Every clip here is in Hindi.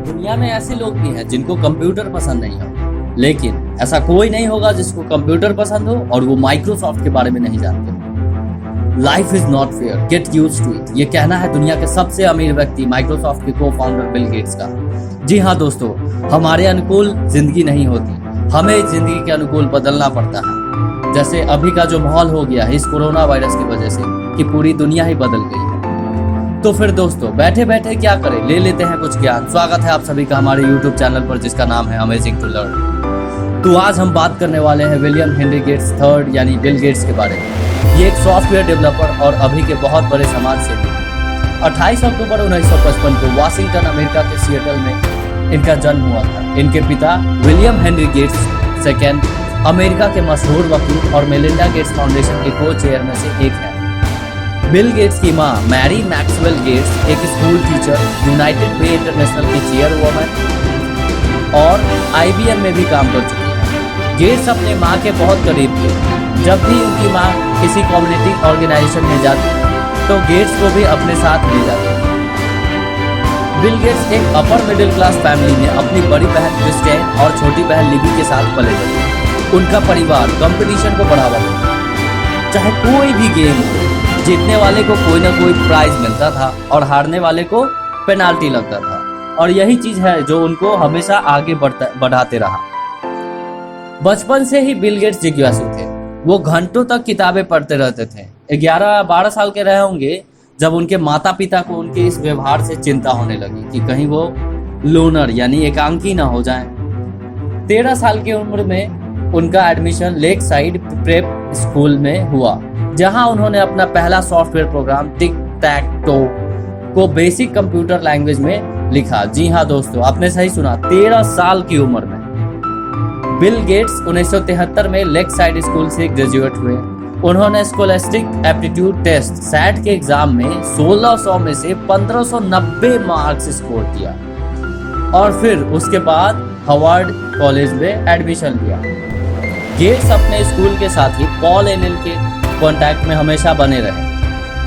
दुनिया में ऐसे लोग भी हैं जिनको कंप्यूटर पसंद नहीं हो, लेकिन ऐसा कोई नहीं होगा जिसको कंप्यूटर पसंद हो और वो माइक्रोसॉफ्ट के बारे में नहीं जानते। Life is not fair, get used to it, ये कहना है दुनिया के सबसे अमीर व्यक्ति माइक्रोसॉफ्ट के को फाउंडर बिल गेट्स का। जी हाँ दोस्तों, हमारे अनुकूल जिंदगी नहीं होती, हमें जिंदगी के अनुकूल बदलना पड़ता है। जैसे अभी का जो माहौल हो गया है इस कोरोना वायरस की वजह से कि पूरी दुनिया ही बदल गई है। तो फिर दोस्तों बैठे बैठे क्या करें, ले लेते हैं कुछ ज्ञान। स्वागत है आप सभी का हमारे यूट्यूब चैनल पर जिसका नाम है अमेजिंग टू लर्न। तो आज हम बात करने वाले हैं विलियम हेनरी गेट्स थर्ड यानी बिल गेट्स के बारे में। ये एक सॉफ्टवेयर डेवलपर और अभी के बहुत बड़े समाज सेवी। 28 अक्टूबर 1955 को वाशिंगटन अमेरिका के सिएटल में इनका जन्म हुआ था। इनके पिता William Henry Gates second America के मशहूर वकील और मेलिंडा गेट्स फाउंडेशन के को चेयर में से एक है। बिल गेट्स की मां मैरी मैक्सवेल गेट्स एक स्कूल टीचर, यूनाइटेड वे इंटरनेशनल की चेयरवुमन और IBM में भी काम कर चुकी है। गेट्स अपने मां के बहुत करीब थे। जब भी उनकी मां किसी कम्युनिटी ऑर्गेनाइजेशन में जाती तो गेट्स को भी अपने साथ ले जाते। बिल गेट्स एक अपर मिडिल क्लास फैमिली में अपनी बड़ी बहन क्रिस्टेन और छोटी बहन लिबी के साथ पले बढ़े। उनका परिवार कंपटीशन को बढ़ावा देता, चाहे कोई भी गेम हो, जीतने वाले को कोई ना कोई प्राइज मिलता था और हारने वाले को पेनाल्टी लगता था। और यही चीज है जो उनको हमेशा आगे बढ़ाते रहा। बचपन से ही बिल गेट्स जिज्ञासु थे। वो घंटों तक किताबें पढ़ते रहते थे। 11-12 साल के रहे होंगे जब उनके माता पिता को उनके इस व्यवहार से चिंता होने लगी कि कहीं वो लोनर यानी एकांकी ना हो जाएं। 13 साल की उम्र में उनका admission lake side prep school में हुआ, जहां उन्होंने अपना पहला software program tick tech to को बेसिक कंप्यूटर लैंग्वेज में लिखा। जी हाँ दोस्तों, आपने सही सुना, 13 साल की उम्र में। बिल गेट्स 1973 में लेक साइड स्कूल से ग्रेजुएट हुए। उन्होंने स्कोलास्टिक एप्टीट्यूड टेस्ट सैट के एग्जाम में 1600 में से 1590 मार्क्स स्कोर किया और फिर उसके बाद हार्वर्ड कॉलेज में एडमिशन लिया। गेट्स अपने स्कूल के साथी पॉल एनेल के कांटेक्ट में हमेशा बने रहे।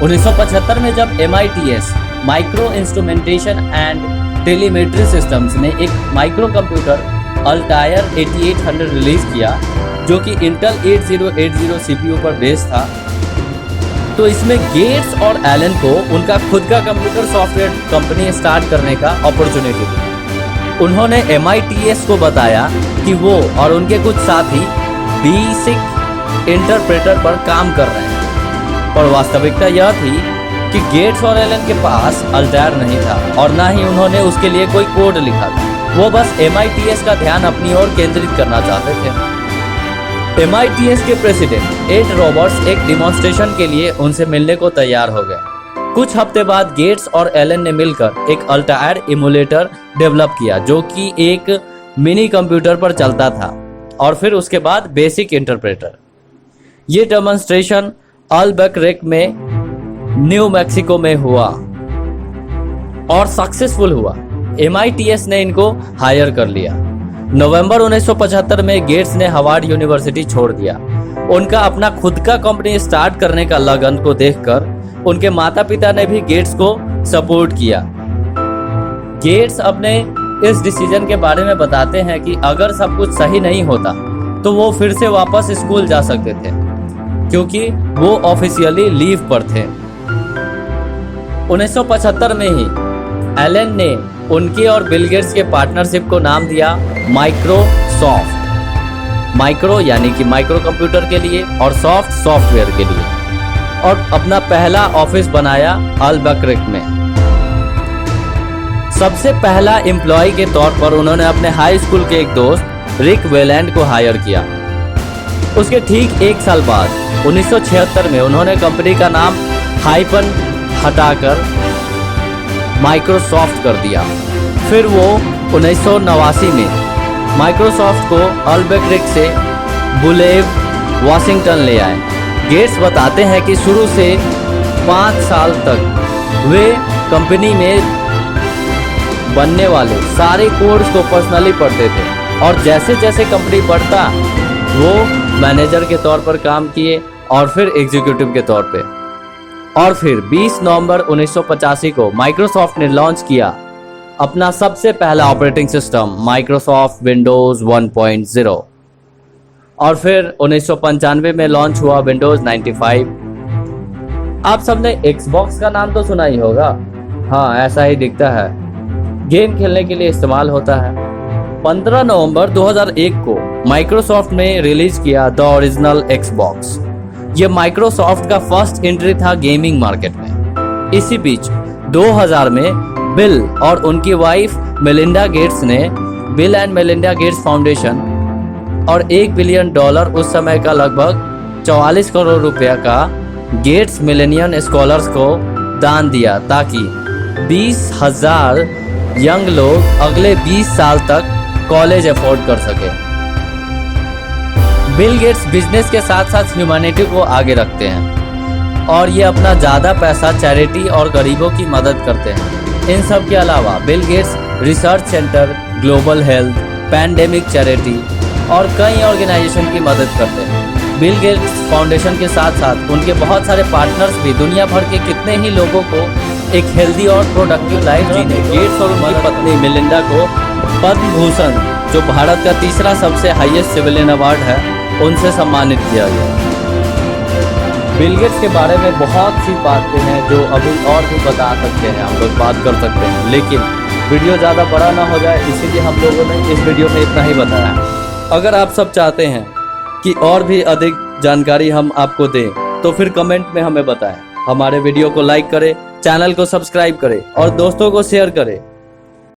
1975 में जब MITS micro instrumentation and telemetry systems ने एक माइक्रो कंप्यूटर अल्टायर 8800 रिलीज किया जो कि इंटेल 8080 CPU पर बेस्ड था, तो इसमें गेट्स और एलन को उनका खुद का कंप्यूटर सॉफ्टवेयर कंपनी स्टार्ट करने का अपॉर्चुनिटी दी। उन्होंने MITS को बताया कि वो और उनके कुछ साथी बेसिक इंटरप्रेटर पर काम कर रहे हैं, पर वास्तविकता यह थी कि गेट्स और एलन के पास अल्टायर नहीं था और ना ही उन्होंने उसके लिए कोई कोड लिखा था। वो बस MITS का ध्यान अपनी ओर केंद्रित करना चाहते थे। MITS के प्रेसिडेंट एड रॉबर्ट्स एक डिमॉन्स्ट्रेशन के लिए उनसे मिलने को तैयार हो गए। कुछ हफ्ते बाद गेट्स और एलन ने मिलकर एक अल्टायर इमुलेटर डेवलप किया जो कि एक मिनी कंप्यूटर पर चलता था और फिर उसके बाद बेसिक इंटरप्रेटर। ये डेमोन्स्ट्रेशन अल्बकरेक में न्यू मैक्सिको में हुआ और सक्सेसफुल हुआ। MITS ने इनको हायर कर लिया। नवंबर 1975 में गेट्स ने हार्वर्ड यूनिवर्सिटी छोड़ दिया। उनका अपना खुद का कंपनी स्टार्ट करने का लगन को देखकर उनके माता पिता ने भी गेट्स को सपोर्ट किया। गेट्स अपने इस डिसीजन के बारे में बताते हैं कि अगर सब कुछ सही नहीं होता तो वो फिर से वापस स्कूल जा सकते थे क्योंकि वो ऑफिशियली लीव पर थे। 1975 में ही एलन ने उनके और बिल गेट्स के पार्टनरशिप को नाम दिया माइक्रोसॉफ्ट। माइक्रो यानी कि माइक्रो कंप्यूटर के लिए और सॉफ्ट सॉफ्टवेयर के लिए, और अपना पहला ऑफिस बनाया अल्बकरेक में। सबसे पहला एम्प्लॉय के तौर पर उन्होंने अपने हाई स्कूल के एक दोस्त रिक वेलैंड को हायर किया। उसके ठीक एक साल बाद 1976 में उन्होंने कंपनी का नाम हाइपन हटाकर माइक्रोसॉफ्ट कर दिया। फिर वो 1989 में माइक्रोसॉफ्ट को अल्बकरेक से बुलेव वाशिंगटन ले आए। गेट्स बताते हैं कि शुरू से 5 साल तक वे कंपनी में बनने वाले सारे कोड्स को पर्सनली पढ़ते थे और जैसे जैसे कंपनी बढ़ता वो मैनेजर के तौर पर काम किए और फिर एग्जीक्यूटिव के तौर पे। और फिर 20 नवंबर 1985 को माइक्रोसॉफ्ट ने लॉन्च किया अपना सबसे पहला ऑपरेटिंग सिस्टम माइक्रोसॉफ्ट विंडोज 1.0 और फिर 1995 में लॉन्च हुआ विंडोज 95। आप सबने एक्सबॉक्स का नाम तो सुना ही होगा। हाँ, ऐसा ही दिखता है। गेम खेलने के लिए इस्तेमाल होता है। 15 नवंबर 2001 को माइक्रोसॉफ्ट ने रिलीज किया द ओरिजिनल एक्सबॉक्स। ये माइक्रोसॉफ्ट का फर्स्ट एंट्री था गेमिंग मार्केट में। इसी बीच 2000 में बिल और उनकी वाइफ मेलिंडा गेट्स ने bill and Melinda Gates foundation और $1 बिलियन उस समय का लगभग 44 करोड़ रुपया का गेट्स मिलेनियम स्कॉलर्स को दान दिया ताकि 20,000 यंग लोग अगले 20 साल तक कॉलेज अफोर्ड कर सके। बिल गेट्स बिजनेस के साथ साथ ह्यूमैनिटी को आगे रखते हैं और ये अपना ज़्यादा पैसा चैरिटी और गरीबों की मदद करते हैं। इन सब के अलावा Bill Gates research centre, global health, pandemic charity और कई ऑर्गेनाइजेशन की मदद करते हैं। बिल गेट्स फाउंडेशन के साथ साथ उनके बहुत सारे पार्टनर्स भी दुनिया भर के कितने ही लोगों को एक हेल्दी और प्रोडक्टिव लाइफ जीने। गेट्स और उनकी पत्नी मेलिंडा को पद्म भूषण, जो भारत का तीसरा सबसे हाईएस्ट सिविलियन अवार्ड है, उनसे सम्मानित किया गया। बिल गेट्स के बारे में बहुत सी बातें हैं जो अभी और भी बता सकते हैं, हम लोग बात कर सकते हैं, लेकिन वीडियो ज़्यादा बड़ा ना हो जाए इसीलिए हम लोगों ने इस वीडियो में इतना ही बताया। अगर आप सब चाहते हैं कि और भी अधिक जानकारी हम आपको दें तो फिर कमेंट में हमें बताएं। हमारे वीडियो को लाइक करें, चैनल को सब्सक्राइब करें और दोस्तों को शेयर करें।